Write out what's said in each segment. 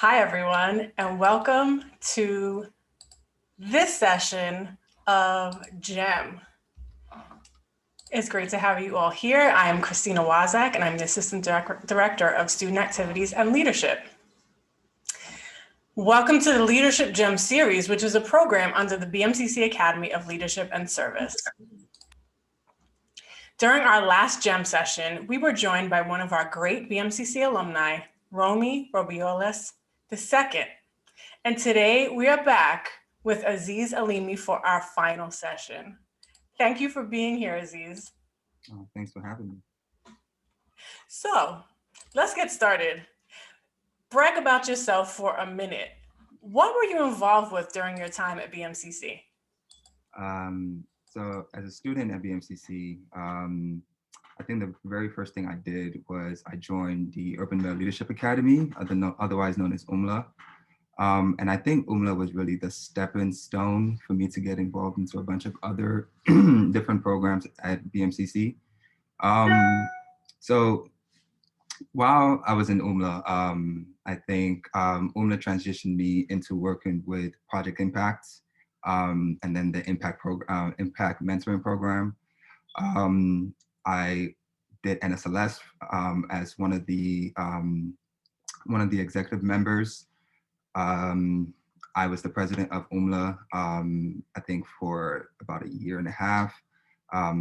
Hi, everyone, and welcome to this session of GEM. It's great to have you all here. I am Christina Wazak, and I'm the Assistant Director of Student Activities and Leadership. Welcome to the Leadership GEM series, which is a program under the BMCC Academy of Leadership and Service. During our last GEM session, we were joined by one of our great BMCC alumni, Romy Robiolis II. And today we are back with Azeez Alimi for our final session. Thank you for being here, Azeez. Oh, thanks for having me. So let's get started. Brag about yourself for a minute. What were you involved with during your time at BMCC? So as a student at BMCC, I think the very first thing I did was I joined the Urban Male Leadership Academy, otherwise known as UMLA. And I think UMLA was really the stepping stone for me to get involved into a bunch of other different programs at BMCC. So while I was in UMLA, I think UMLA transitioned me into working with Project Impact and then the Impact Mentoring Program. I did NSLS as one of the executive members. I was the president of UMLA, I think for about a year and a half. I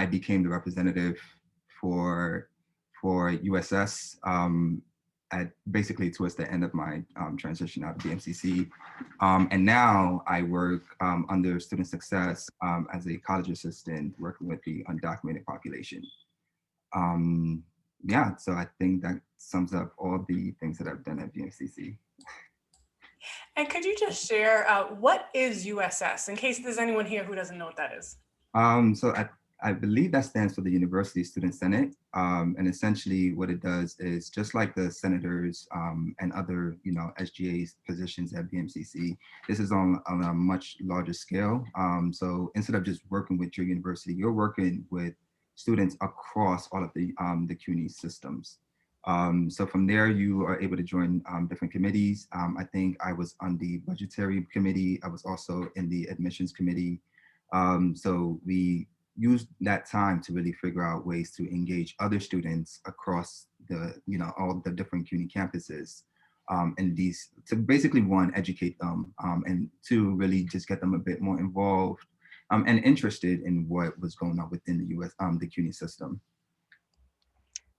became the representative for USS at basically towards the end of my transition out of BMCC. And now I work under Student Success as a college assistant working with the undocumented population. Yeah, so I think that sums up all the things that I've done at BMCC. And could you just share what is USS, in case there's anyone here who doesn't know what that is? So I believe that stands for the University Student Senate. And essentially what it does is just like the senators and other, SGA's positions at BMCC, this is on a much larger scale. So instead of just working with your university, you're working with students across all of the CUNY systems. So from there, you are able to join different committees. I think I was on the budgetary committee. I was also in the admissions committee. So we used that time to really figure out ways to engage other students across the, all the different CUNY campuses. And these, to basically one, educate them, and two, really just get them a bit more involved and interested in what was going on within the CUNY system.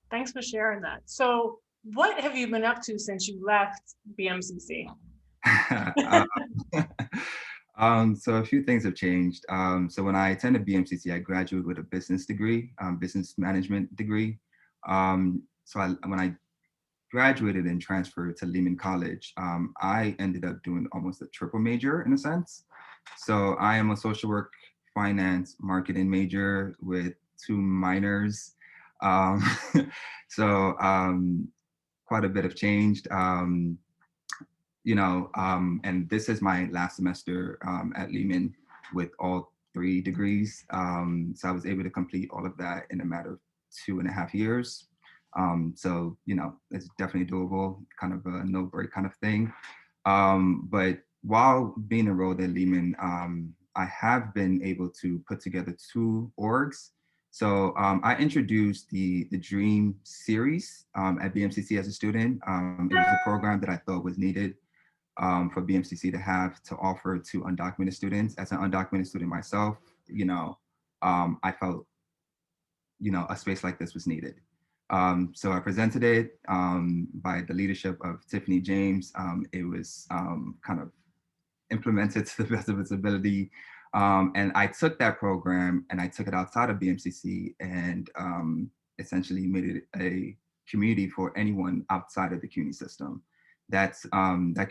Thanks for sharing that. So what have you been up to since you left BMCC? So a few things have changed. So when I attended BMCC, I graduated with a business degree, business management degree. When I graduated and transferred to Lehman College, I ended up doing almost a triple major in a sense. So I am a social work, finance, marketing major with 2 minors. So quite a bit have changed. And this is my last semester at Lehman with all 3 degrees. So I was able to complete all of that in a matter of 2.5 years. So, it's definitely doable, kind of a no break kind of thing. But while being enrolled at Lehman, I have been able to put together 2 orgs. So I introduced the DREAM series at BMCC as a student. It was a program that I thought was needed for BMCC to have to offer to undocumented students. As an undocumented student myself, I felt, a space like this was needed. So I presented it by the leadership of Tiffany James. It was kind of implemented to the best of its ability. And I took that program and I took it outside of BMCC and essentially made it a community for anyone outside of the CUNY system. That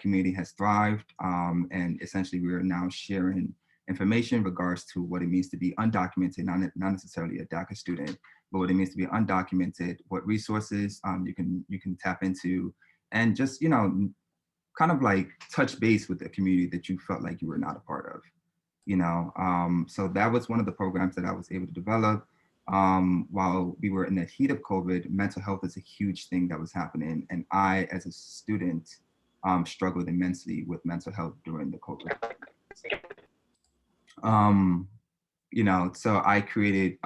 community has thrived, and essentially we are now sharing information in regards to what it means to be undocumented, not necessarily a DACA student, but what it means to be undocumented, what resources you can tap into, and just kind of like touch base with the community that you felt like you were not a part of. So that was one of the programs that I was able to develop. While we were in the heat of COVID, mental health is a huge thing that was happening. And I, as a student, struggled immensely with mental health during the COVID. Um, so I created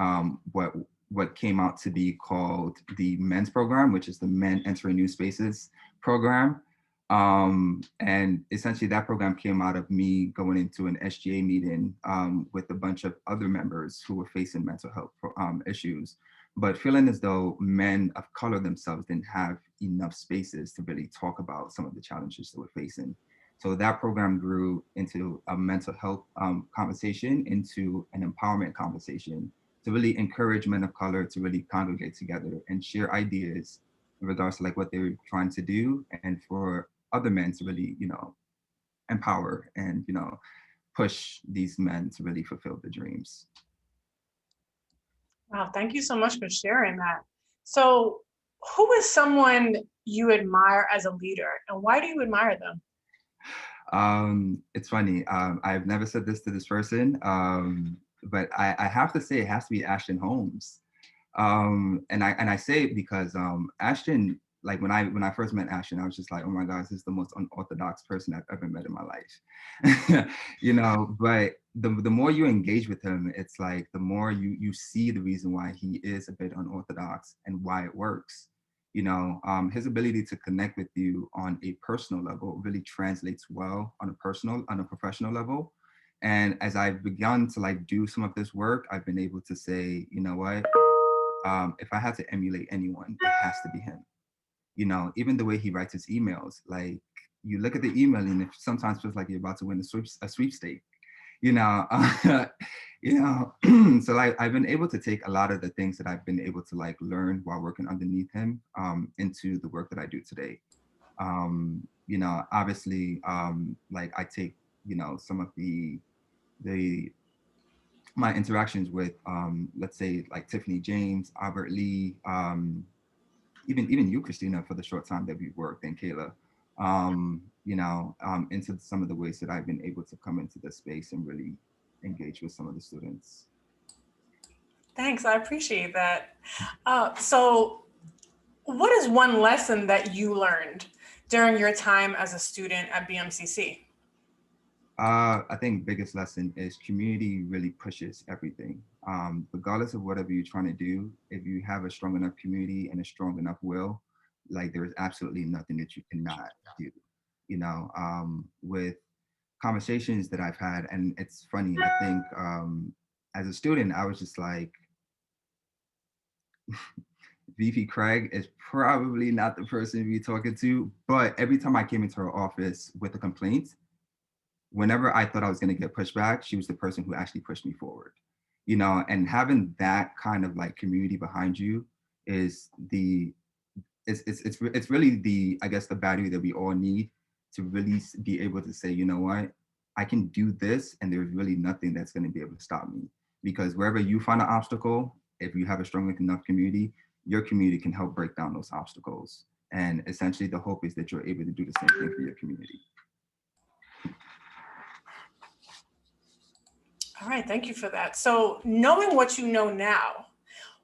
what came out to be called the men's program, which is the Men Entering New Spaces program. And essentially that program came out of me going into an SGA meeting with a bunch of other members who were facing mental health issues, but feeling as though men of color themselves didn't have enough spaces to really talk about some of the challenges that we're facing. So that program grew into a mental health conversation, into an empowerment conversation, to really encourage men of color to really congregate together and share ideas in regards to like what they're trying to do, and for other men to really, empower and, push these men to really fulfill the dreams. Wow, thank you so much for sharing that. So, who is someone you admire as a leader, and why do you admire them? It's funny. I've never said this to this person, but I have to say it has to be Ashton Holmes. And I say it because Ashton, like when I first met Ashton, I was just like, oh my gosh, this is the most unorthodox person I've ever met in my life. But the more you engage with him, it's like the more you see the reason why he is a bit unorthodox and why it works. His ability to connect with you on a personal level really translates well on a professional level. And as I've begun to like do some of this work, I've been able to say, you know what, if I had to emulate anyone, it has to be him. Even the way he writes his emails, like you look at the email and it sometimes feels like you're about to win a sweepstake. you know, so like I've been able to take a lot of the things that I've been able to like learn while working underneath him into the work that I do today. Obviously, like I take, some of the my interactions with, let's say like Tiffany James, Albert Lee, even you, Christina, for the short time that we've worked, and Kayla, into some of the ways that I've been able to come into this space and really engage with some of the students. Thanks, I appreciate that. So, what is one lesson that you learned during your time as a student at BMCC? I think biggest lesson is community really pushes everything. Regardless of whatever you're trying to do, if you have a strong enough community and a strong enough will, like there is absolutely nothing that you cannot do. With conversations that I've had, and it's funny, I think as a student, I was just like, VP Craig is probably not the person to be talking to, but every time I came into her office with a complaint, whenever I thought I was going to get pushed back, she was the person who actually pushed me forward. And having that kind of like community behind you is it's really the, I guess, the battery that we all need to really be able to say, you know what, I can do this, and there's really nothing that's going to be able to stop me. Because wherever you find an obstacle, if you have a strong enough community, your community can help break down those obstacles. And essentially the hope is that you're able to do the same thing for your community. All right, thank you for that. So, knowing what you know now,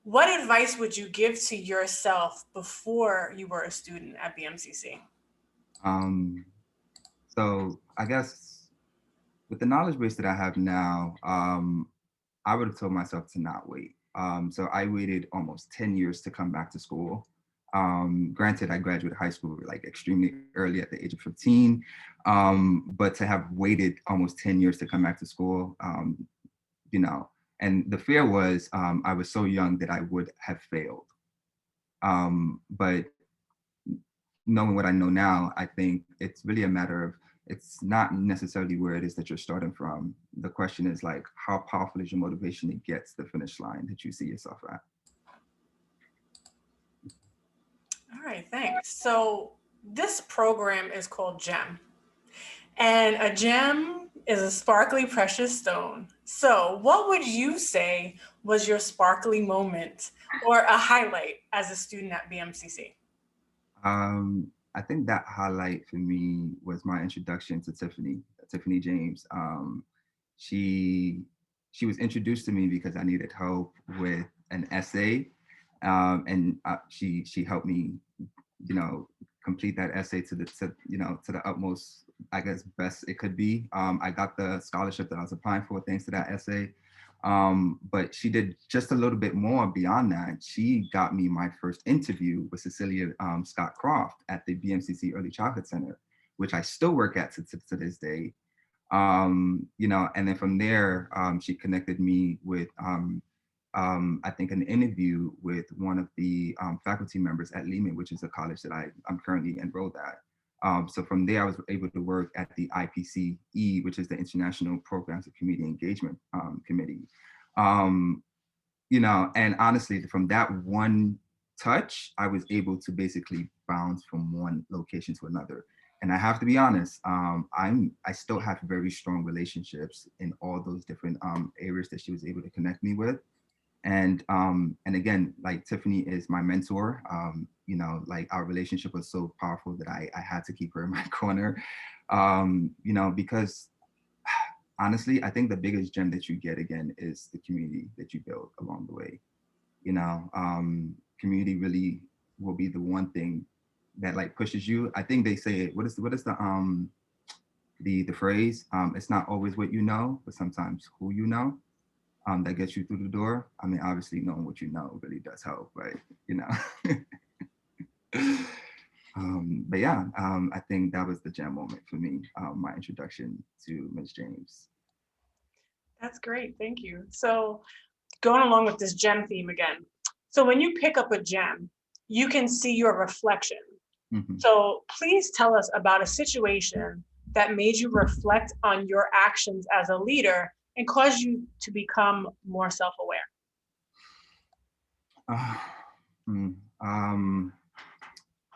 what advice would you give to yourself before you were a student at BMCC? So I guess with the knowledge base that I have now, I would have told myself to not wait. So I waited almost 10 years to come back to school. Granted, I graduated high school like extremely early at the age of 15, but to have waited almost 10 years to come back to school, and the fear was I was so young that I would have failed. But knowing what I know now, I think it's really a matter of, it's not necessarily where it is that you're starting from. The question is like, how powerful is your motivation to get to the finish line that you see yourself at? All right, thanks. So, this program is called GEM, and a gem is a sparkly precious stone. So, what would you say was your sparkly moment or a highlight as a student at BMCC? I think that highlight for me was my introduction to Tiffany James. She she was introduced to me because I needed help with an essay, and she helped me, you know, complete that essay to the utmost, I guess, best it could be. I got the scholarship that I was applying for thanks to that essay. But she did just a little bit more beyond that. She got me my first interview with Cecilia Scott Croft at the BMCC Early Childhood Center, which I still work at to this day. You know, and then from there, she connected me with, I think, an interview with one of the faculty members at Lehman, which is a college that I'm currently enrolled at. So from there, I was able to work at the IPCE, which is the International Programs of Community Engagement Committee. You know, and honestly, from that one touch, I was able to basically bounce from one location to another. And I have to be honest, I still have very strong relationships in all those different areas that she was able to connect me with. And again, like Tiffany is my mentor. You know, like our relationship was so powerful that I had to keep her in my corner. You know, because honestly, I think the biggest gem that you get again is the community that you build along the way. You know, community really will be the one thing that like pushes you. I think they say, what is the phrase? It's not always what you know, but sometimes who you know, that gets you through the door. I mean, obviously knowing what you know really does help, but you know. But yeah, I think that was the jam moment for me, my introduction to Ms. James. That's great. Thank you. So going along with this gem theme again. So when you pick up a gem, you can see your reflection. Mhm. So please tell us about a situation that made you reflect on your actions as a leader and caused you to become more self-aware. Uh, hmm, um,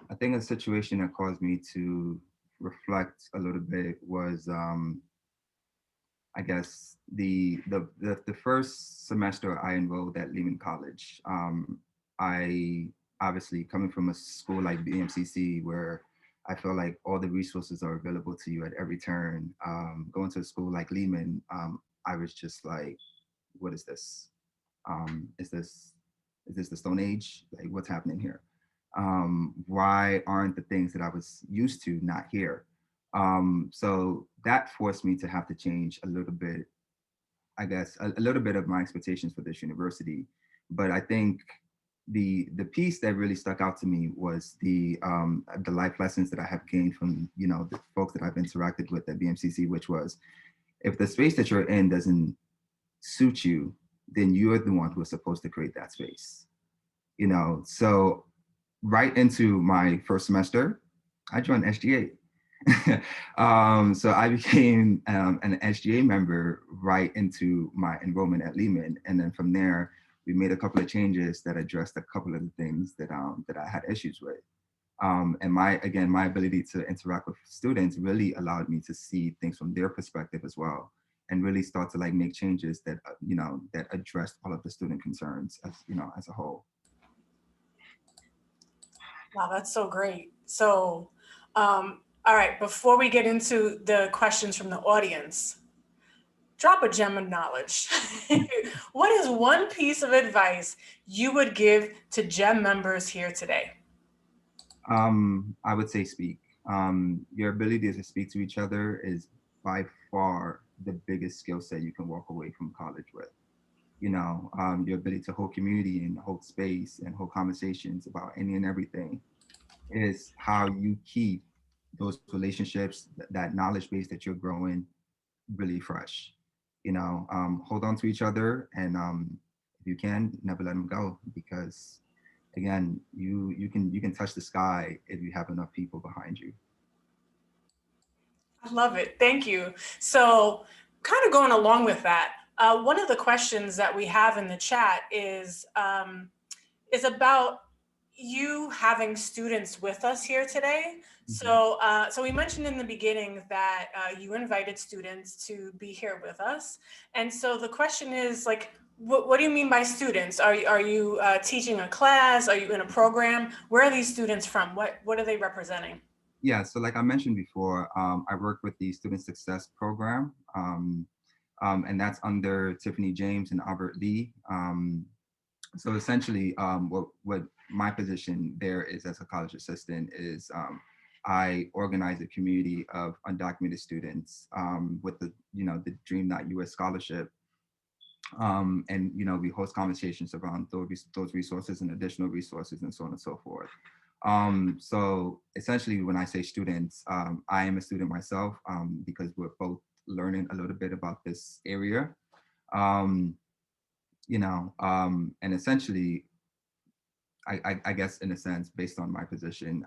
I think a situation that caused me to reflect a little bit was, I guess, the first semester I enrolled at Lehman College. I obviously coming from a school like BMCC where I feel like all the resources are available to you at every turn. Going to a school like Lehman, I was just like, what is this? Um, is this is this the Stone Age? Like, what's happening here? Why aren't the things that I was used to not here? So that forced me to have to change a little bit, I guess, a little bit of my expectations for this university. But I think the piece that really stuck out to me was the life lessons that I have gained from, you know, the folks that I've interacted with at BMCC, which was, if the space that you're in doesn't suit you, then you're the one who is supposed to create that space. You know, so right into my first semester, I joined SGA. So I became an SGA member right into my enrollment at Lehman, and then from there, we made a couple of changes that addressed a couple of the things that I had issues with. And my ability to interact with students really allowed me to see things from their perspective as well, and really start to like make changes that you know, that addressed all of the student concerns, as you know, as a whole. Wow, that's so great. So, all right, before we get into the questions from the audience, drop a gem of knowledge. What is one piece of advice you would give to gem members here today? I would say speak. Your ability to speak to each other is by far the biggest skill set you can walk away from college with. You know, your ability to hold community and hold space and hold conversations about any and everything is how you keep those relationships, that knowledge base that you're growing, really fresh. You know, hold on to each other, and if you can, never let them go, because again, you can touch the sky if you have enough people behind you. I love it. Thank you. So, kind of going along with that, one of the questions that we have in the chat is about you having students with us here today. Mhm. So we mentioned in the beginning that you invited students to be here with us, and so the question is like, what do you mean by students? Are you teaching a class? Are you in a program? Where are these students from? What are they representing? Yeah, so like I mentioned before, I work with the Student Success program, and that's under Tiffany James and Albert Lee. So essentially, what my position there is as a college assistant is I organize a community of undocumented students with the Dream.US scholarship. And we host conversations around those resources and additional resources and so on and so forth. So essentially, when I say students, I am a student myself because we're both learning a little bit about this area. Um, and essentially, I guess in a sense, based on my position,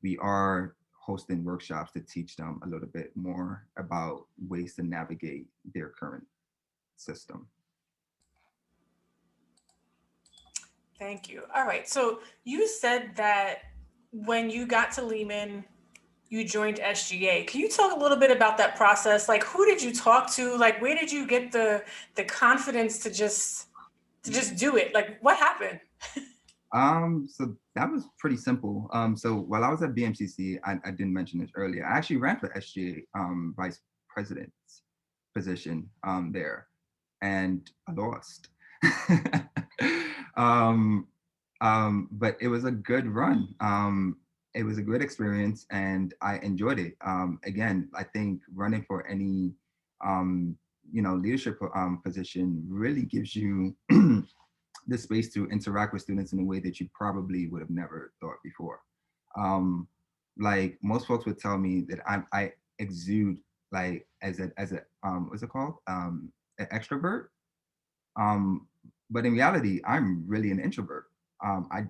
we are hosting workshops to teach them a little bit more about ways to navigate their current system. Thank you. All right. So you said that when you got to Lehman, you joined SGA. Can you talk a little bit about that process? Like, who did you talk to? Like, where did you get the confidence to just do it? Like, what happened? So that was pretty simple. So while I was at BMCC, I didn't mention this earlier. I actually ran for SGA vice president's position there, and I lost. um, but it was a good run. It was a good experience, and I enjoyed it. Again, I think running for any leadership position really gives you the space to interact with students in a way that you probably would have never thought before. Um, like most folks would tell me that I exude like as a what's it called, an extrovert. Um, but in reality, I'm really an introvert. I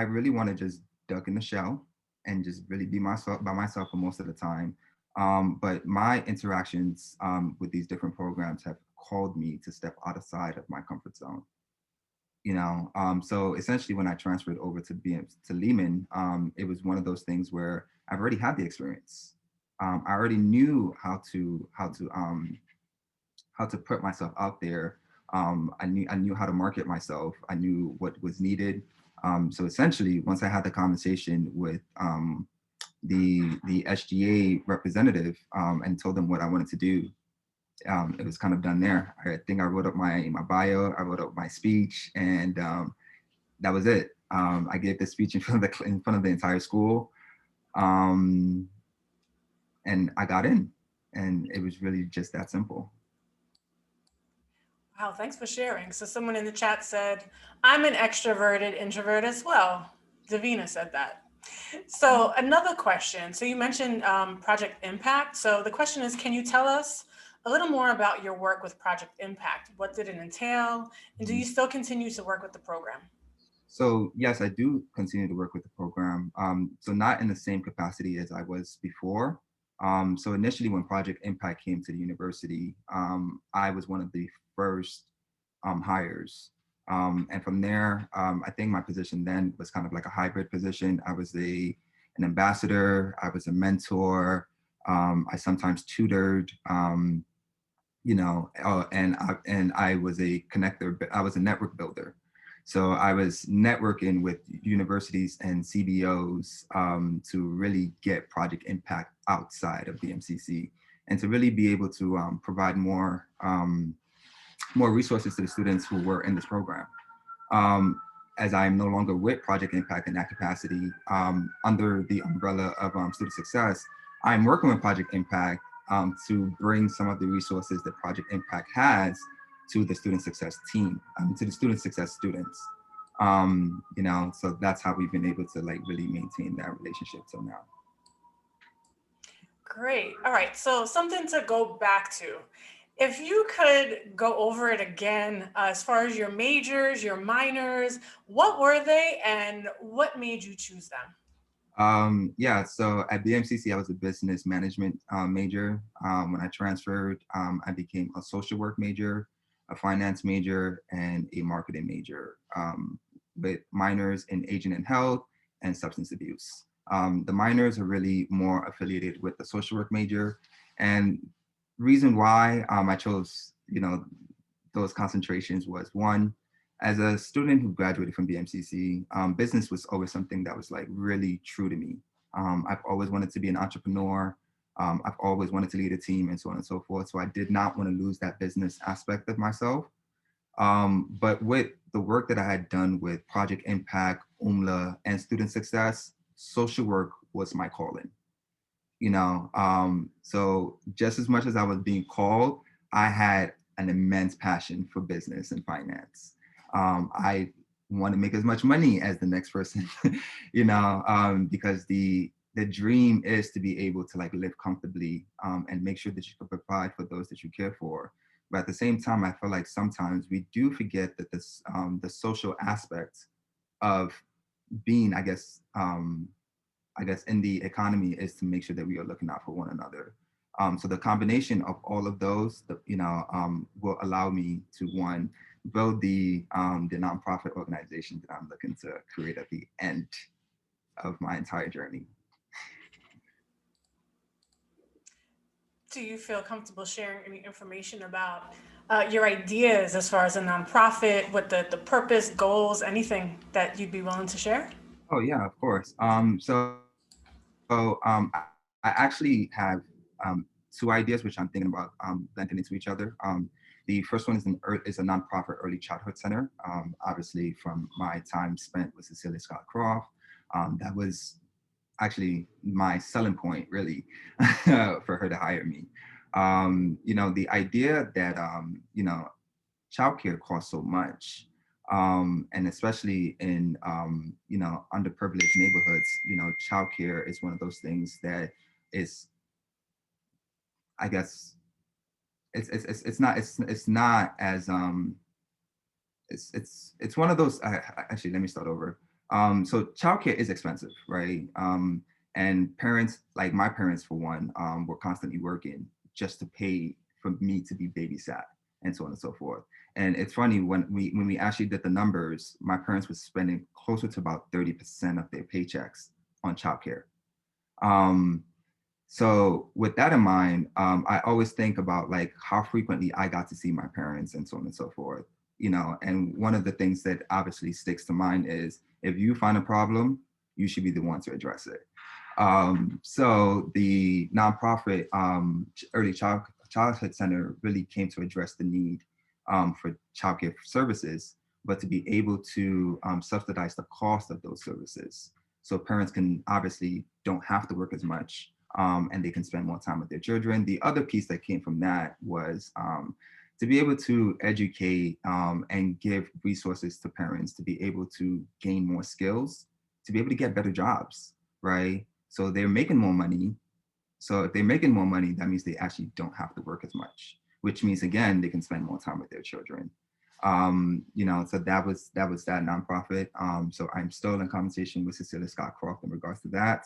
really want to just duck in the shell and just really be myself by myself for most of the time. But my interactions with these different programs have called me to step outside of my comfort zone. So essentially when I transferred over to Lehman, it was one of those things where I've already had the experience. I already knew how to put myself out there. I knew how to market myself. I knew what was needed. So essentially, once I had the conversation with the SGA representative and told them what I wanted to do, it was kind of done there. I think I wrote up my bio, I wrote up my speech, and that was it. I gave the speech in front of the entire school, um, and I got in, and it was really just that simple. Wow, thanks for sharing. So someone in the chat said, I'm an extroverted introvert as well. Davina said that. So another question. So you mentioned Project Impact. So the question is, can you tell us a little more about your work with Project Impact? What did it entail? And do you still continue to work with the program? So yes, I do continue to work with the program. So not in the same capacity as I was before. So initially, when Project Impact came to the university, I was one of the first hires. And from there, I think my position then was kind of like a hybrid position. I was an ambassador. I was a mentor. I sometimes tutored. And I was a connector. I was a network builder. So I was networking with universities and CBOs to really get Project Impact outside of the MCC and to really be able to provide more resources to the students who were in this program. Um, as I'm no longer with Project Impact in that capacity, under the umbrella of Student Success, I'm working with Project Impact to bring some of the resources that Project Impact has to the Student Success team, to the Student Success students. So that's how we've been able to like really maintain that relationship till now. Great. All right. So something to go back to. If you could go over it again, as far as your majors, your minors, what were they and what made you choose them? Yeah, so at BMCC, I was a business management major. When I transferred, I became a social work major, a finance major, and a marketing major, with minors in aging and health and substance abuse. The minors are really more affiliated with the social work major, and reason why I chose, those concentrations was one, as a student who graduated from BMCC, business was always something that was like really true to me. I've always wanted to be an entrepreneur. I've always wanted to lead a team and so on and so forth. So I did not want to lose that business aspect of myself. But with the work that I had done with Project Impact, UMLA, and Student Success, social work was my calling. So just as much as I was being called, I had an immense passion for business and finance. I want to make as much money as the next person, because the dream is to be able to like live comfortably, and make sure that you can provide for those that you care for. But at the same time, I feel like sometimes we do forget that the social aspect of being, I guess in the economy is to make sure that we are looking out for one another. So the combination of all of those, will allow me to, one, build the nonprofit organization that I'm looking to create at the end of my entire journey. Do you feel comfortable sharing any information about your ideas as far as a nonprofit, what the purpose, goals, anything that you'd be willing to share? Oh yeah, of course. I actually have two ideas which I'm thinking about blending into each other. The first one is a nonprofit early childhood center. Obviously, from my time spent with Cecilia Scott Croft, that was actually my selling point, really, for her to hire me. The idea that childcare costs so much, and especially in underprivileged neighborhoods, childcare is one of those things that is, I guess, it's not as it's one of those. Actually, let me start over. So childcare is expensive, right? And parents, like my parents for one, were constantly working just to pay for me to be babysat and so on and so forth. And it's funny, when we actually did the numbers, my parents were spending closer to about 30% of their paychecks on childcare. Um, so with that in mind, I always think about like how frequently I got to see my parents and so on and so forth. And one of the things that obviously sticks to mind is, if you find a problem, you should be the one to address it. So the nonprofit childhood center really came to address the need for childcare services, but to be able to subsidize the cost of those services. So parents can obviously don't have to work as much, and they can spend more time with their children. The other piece that came from that was to be able to educate and give resources to parents to be able to gain more skills, to be able to get better jobs, right? So they're making more money. So if they're making more money, that means they actually don't have to work as much, which means again, they can spend more time with their children. So that was that nonprofit. So I'm still in conversation with Cecilia Scott Croft in regards to that.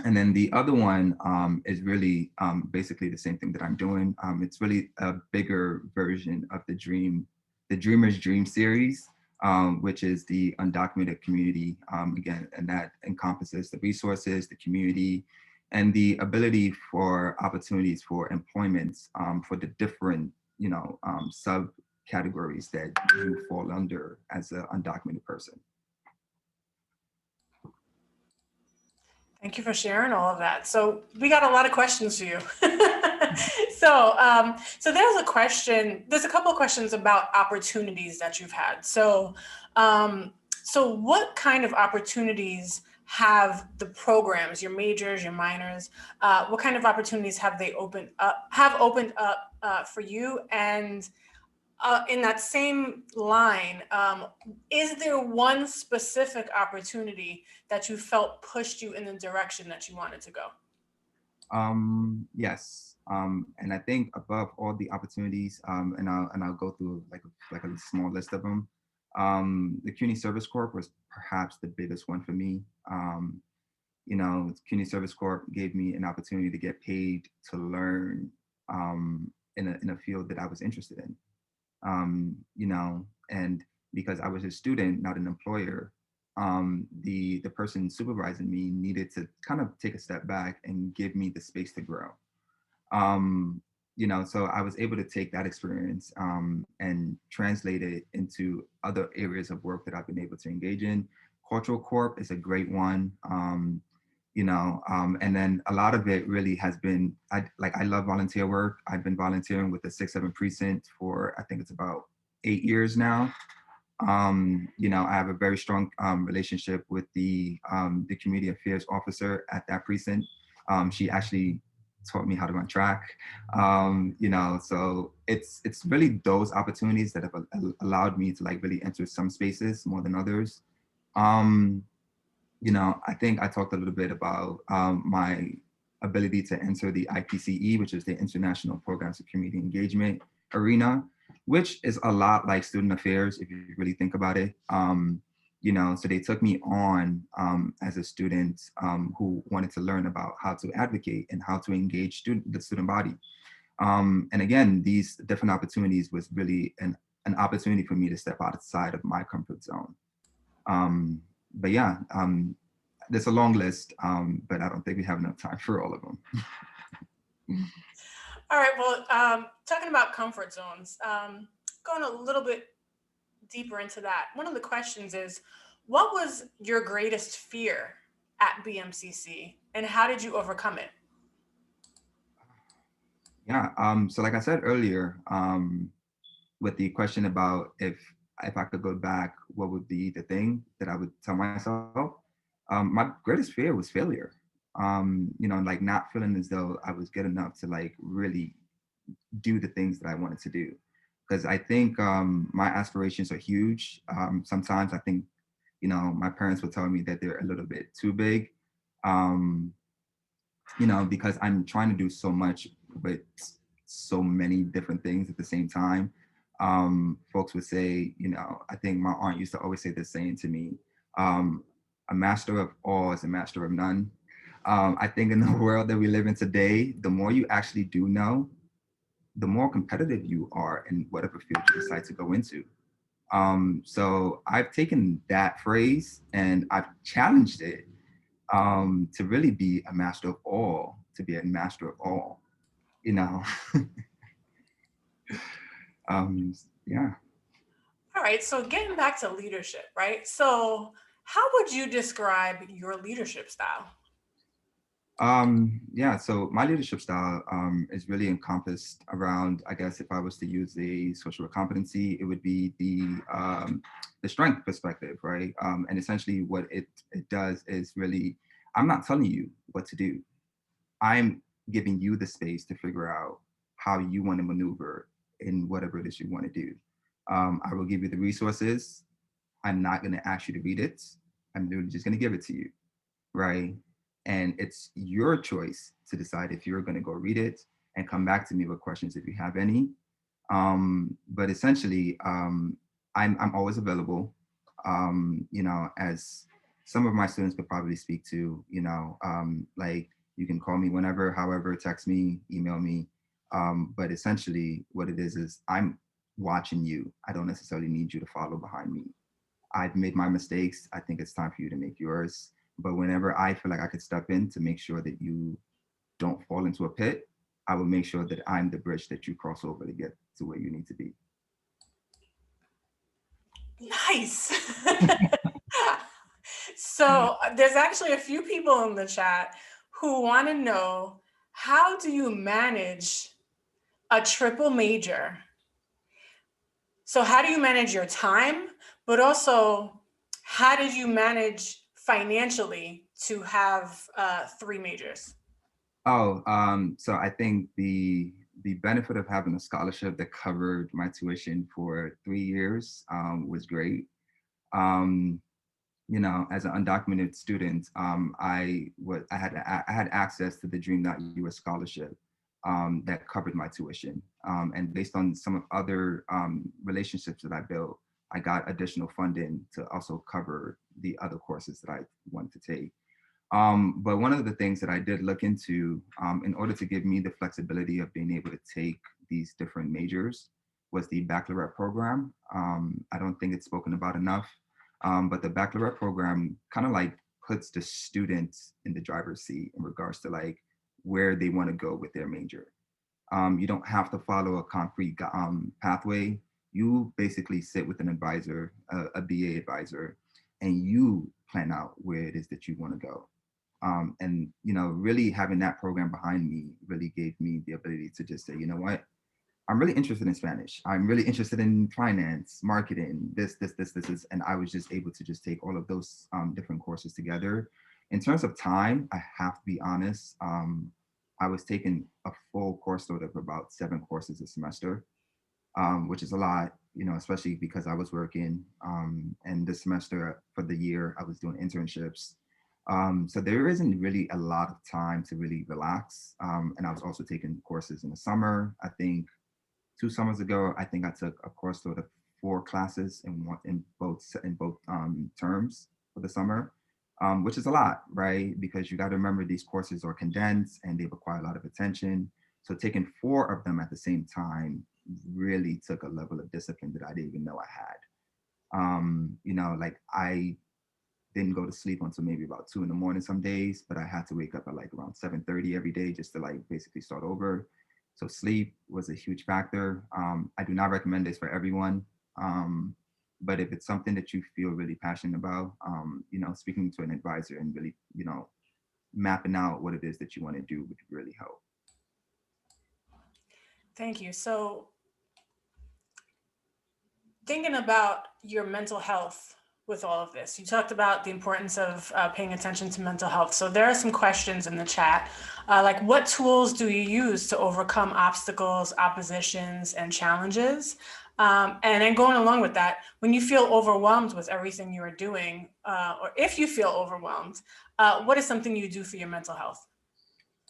And then the other one is really basically the same thing that I'm doing. It's really a bigger version of the Dreamer's Dream series, which is the undocumented community, again, and that encompasses the resources, the community, and the ability for opportunities for employment for the different, subcategories that you fall under as an undocumented person. Thank you for sharing all of that. So we got a lot of questions for you. So there's a couple of questions about opportunities that you've had. So what kind of opportunities have the programs, your majors, your minors, what kind of opportunities have opened up for you? And in that same line, is there one specific opportunity that you felt pushed you in the direction that you wanted to go? Yes. And I think above all the opportunities, and I'll go through like a small list of them. The CUNY Service Corp was perhaps the biggest one for me. CUNY Service Corp gave me an opportunity to get paid to learn in a field that I was interested in. And because I was a student, not an employer, the person supervising me needed to kind of take a step back and give me the space to grow. So I was able to take that experience and translate it into other areas of work that I've been able to engage in. Cultural Corp is a great one. And then a lot of it really has been, I love volunteer work. I've been volunteering with the 6-7 precinct for, I think it's about 8 years now. You know, I have a very strong relationship with the community affairs officer at that precinct. She actually taught me how to run track. You know, so it's really those opportunities that have allowed me to like really enter some spaces more than others. Um, you know, I think I talked a little bit about my ability to enter the IPCE, which is the International Programs of Community Engagement arena, which is a lot like student affairs if you really think about it. You know, so they took me on as a student who wanted to learn about how to advocate and how to engage the student body. And again, these different opportunities was really an opportunity for me to step outside of my comfort zone. But yeah, there's a long list, but I don't think we have enough time for all of them. All right. Well, talking about comfort zones, going a little bit deeper into that, one of the questions is, what was your greatest fear at BMCC and how did you overcome it? Yeah, so like I said earlier, with the question about if I could go back, what would be the thing that I would tell myself? My greatest fear was failure. You know, like not feeling as though I was good enough to like really do the things that I wanted to do. Because I think my aspirations are huge. Sometimes I think, you know, my parents would tell me that they're a little bit too big. Um, you know, because I'm trying to do so much with so many different things at the same time. Folks would say, you know, I think my aunt used to always say this saying to me, um, a master of all is a master of none. I think in the world that we live in today, the more you actually do know, the more competitive you are in whatever field you decide to go into. So I've taken that phrase and I've challenged it to really be a master of all, to be a master of all, you know. um, yeah. All right. So, getting back to leadership, right? So, how would you describe your leadership style? Yeah, so my leadership style is really encompassed around, I guess, if I was to use a social competency, it would be the strength perspective, right? And essentially what it does is really, I'm not telling you what to do. I'm giving you the space to figure out how you want to maneuver in whatever it is you want to do. I will give you the resources. I'm not going to ask you to read it. I'm literally just going to give it to you, right? And it's your choice to decide if you're going to go read it and come back to me with questions if you have any. But essentially, I'm always available. You know, as some of my students could probably speak to, you know, like you can call me whenever, however, text me, email me. But essentially, what it is I'm watching you. I don't necessarily need you to follow behind me. I've made my mistakes. I think it's time for you to make yours. But whenever I feel like I could step in to make sure that you don't fall into a pit, I will make sure that I'm the bridge that you cross over to get to where you need to be. Nice. So, there's actually a few people in the chat who want to know, how do you manage a triple major? So, how do you manage your time, but also how did you manage financially to have three majors? Oh, so I think the benefit of having a scholarship that covered my tuition for 3 years was great. Um, you know, as an undocumented student, I had access to the Dream.US scholarship that covered my tuition. And based on some of other relationships that I built, I got additional funding to also cover the other courses that I wanted to take. But one of the things that I did look into in order to give me the flexibility of being able to take these different majors was the baccalaureate program. I don't think it's spoken about enough, but the baccalaureate program kind of like puts the students in the driver's seat in regards to like where they want to go with their major. You don't have to follow a concrete pathway. You basically sit with an advisor, a BA advisor, and you plan out where it is that you want to go. And you know, really having that program behind me really gave me the ability to just say, you know what, I'm really interested in Spanish. I'm really interested in finance, marketing, this, and I was just able to just take all of those different courses together. In terms of time, I have to be honest. I was taking a full course load of about 7 courses a semester, which is a lot, especially because I was working. And this semester for the year, I was doing internships. So there isn't really a lot of time to really relax. And I was also taking courses in the summer. I think 2 summers ago, I think I took a course load of 4 classes in both terms for the summer, which is a lot, right? Because you got to remember these courses are condensed and they require a lot of attention. So taking 4 of them at the same time really took a level of discipline that I didn't even know I had. Like I didn't go to sleep until maybe about 2 in the morning some days, but I had to wake up at like around 7:30 every day just to like basically start over. So sleep was a huge factor. I do not recommend this for everyone. But if it's something that you feel really passionate about, speaking to an advisor and really, mapping out what it is that you want to do would really help. Thank you. So, thinking about your mental health with all of this, you talked about the importance of paying attention to mental health. So, there are some questions in the chat. Like, what tools do you use to overcome obstacles, oppositions, and challenges? And then going along with that, when you feel overwhelmed with everything you are doing, or if you feel overwhelmed, what is something you do for your mental health?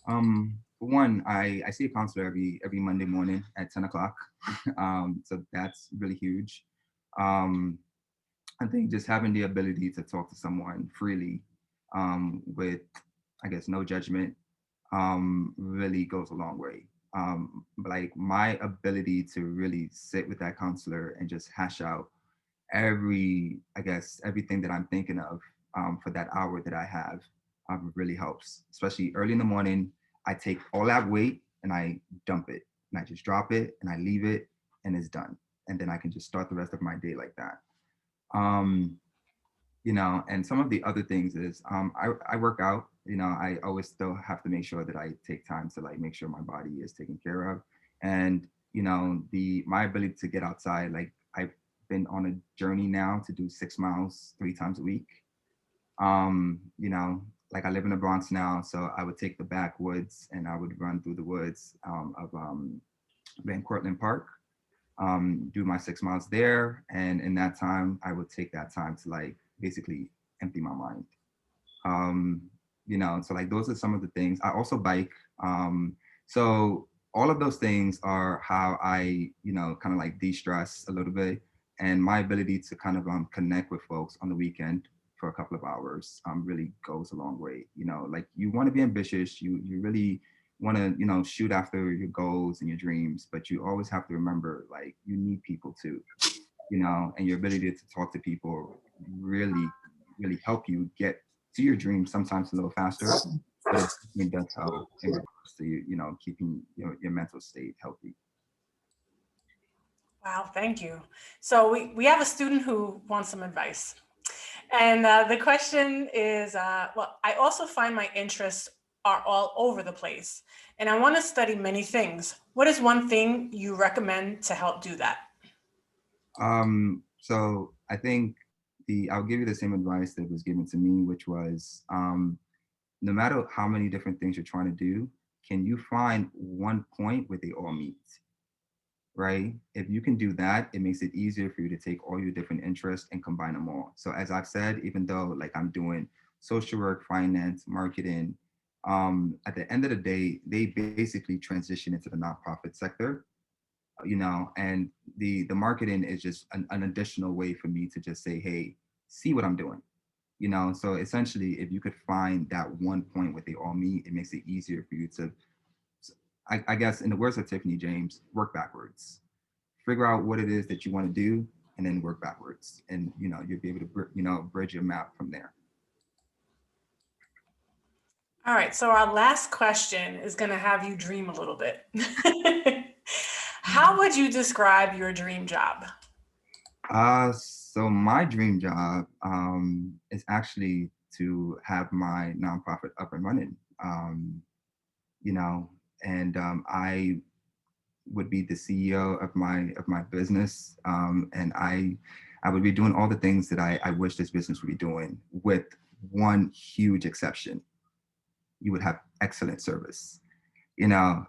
For one, I see a counselor every Monday morning at 10 o'clock. So that's really huge. Um, I think just having the ability to talk to someone freely, with, I guess, no judgment, really goes a long way. Like my ability to really sit with that counselor and just hash out everything that I'm thinking of, for that hour that I have, really helps, especially early in the morning. I take all that weight and I dump it and I just drop it and I leave it and it's done. And then I can just start the rest of my day like that. Um, and some of the other things is, I work out. I always still have to make sure that I take time to like make sure my body is taken care of. And the my ability to get outside, like I've been on a journey now to do 6 miles 3 times a week. Like I live in the Bronx now, so I would take the backwoods and I would run through the woods, of Van Cortlandt Park, do my 6 miles there. And in that time, I would take that time to like basically empty my mind. So like those are some of the things. I also bike. So all of those things are how I, kind of like de-stress a little bit. And my ability to kind of connect with folks on the weekend for a couple of hours really goes a long way. Like you want to be ambitious, you really want to shoot after your goals and your dreams, but you always have to remember like you need people too, and your ability to talk to people really really help you get to your dreams sometimes a little faster, but it does help in regards to keeping your mental state healthy. Wow, thank you. So we have a student who wants some advice. And the question is, well, I also find my interests are all over the place and I want to study many things. What is one thing you recommend to help do that? So I think I'll give you the same advice that was given to me, which was, no matter how many different things you're trying to do, can you find one point where they all meet? Right? If you can do that, it makes it easier for you to take all your different interests and combine them all. So as I've said, even though like I'm doing social work, finance, marketing, at the end of the day, they basically transition into the nonprofit sector, and the marketing is just an additional way for me to just say, hey, see what I'm doing. So essentially, if you could find that one point where they all meet, it makes it easier for you to, I guess, in the words of Tiffany James, work backwards. Figure out what it is that you want to do, and then work backwards, and you'll be able to bridge your map from there. All right, so our last question is going to have you dream a little bit. How would you describe your dream job? So my dream job is actually to have my nonprofit up and running. You know, and I would be the CEO of my business, and I would be doing all the things that I wish this business would be doing, with one huge exception. You would have excellent service. You know,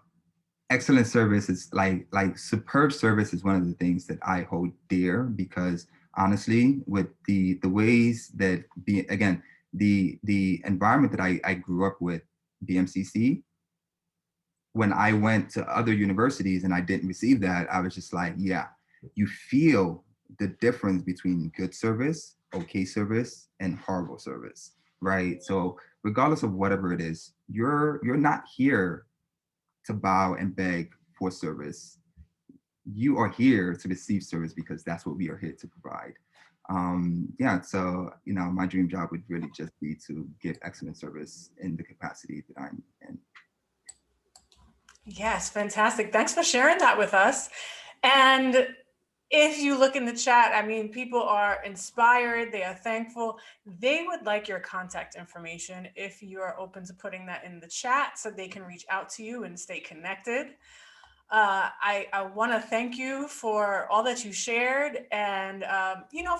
excellent service is like superb service is one of the things that I hold dear, because honestly, with the ways that the environment that I grew up with, BMCC, when I went to other universities and I didn't receive that, I was just like, yeah, you feel the difference between good service, okay service, and horrible service, right? So regardless of whatever it is, you're not here to bow and beg for service. You are here to receive service, because that's what we are here to provide. Yeah, so my dream job would really just be to give excellent service in the capacity that I'm in. Yes, fantastic. Thanks for sharing that with us. And if you look in the chat, I mean, people are inspired, they are thankful. They would like your contact information if you are open to putting that in the chat so they can reach out to you and stay connected. I want to thank you for all that you shared, and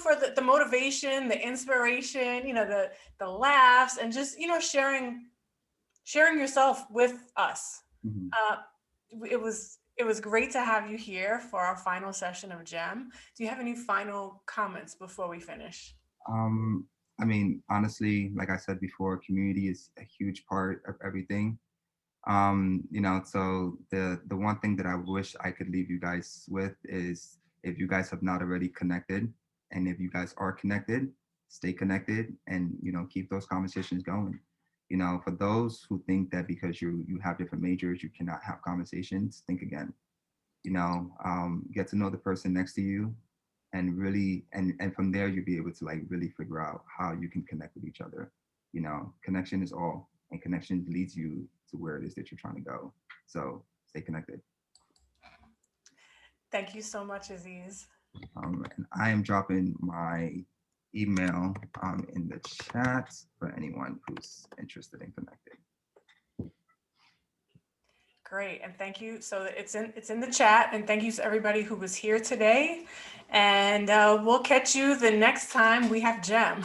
for the motivation, the inspiration, the laughs, and just sharing yourself with us. Mhm. It was great to have you here for our final session of GEM. Do you have any final comments before we finish? Um, I mean, honestly, like I said before, community is a huge part of everything. So the one thing that I wish I could leave you guys with is, if you guys have not already connected, and if you guys are connected, stay connected, and keep those conversations going. For those who think that because you have different majors, you cannot have conversations, think again. Get to know the person next to you, and really, and from there you'll be able to like really figure out how you can connect with each other. Connection is all, and connection leads you to where it is that you're trying to go. So stay connected. Thank you so much, Azeez. And I am dropping my email in the chat for anyone who's interested in connecting. Great, and thank you. So it's in the chat, and thank you to everybody who was here today. And we'll catch you the next time we have GEM.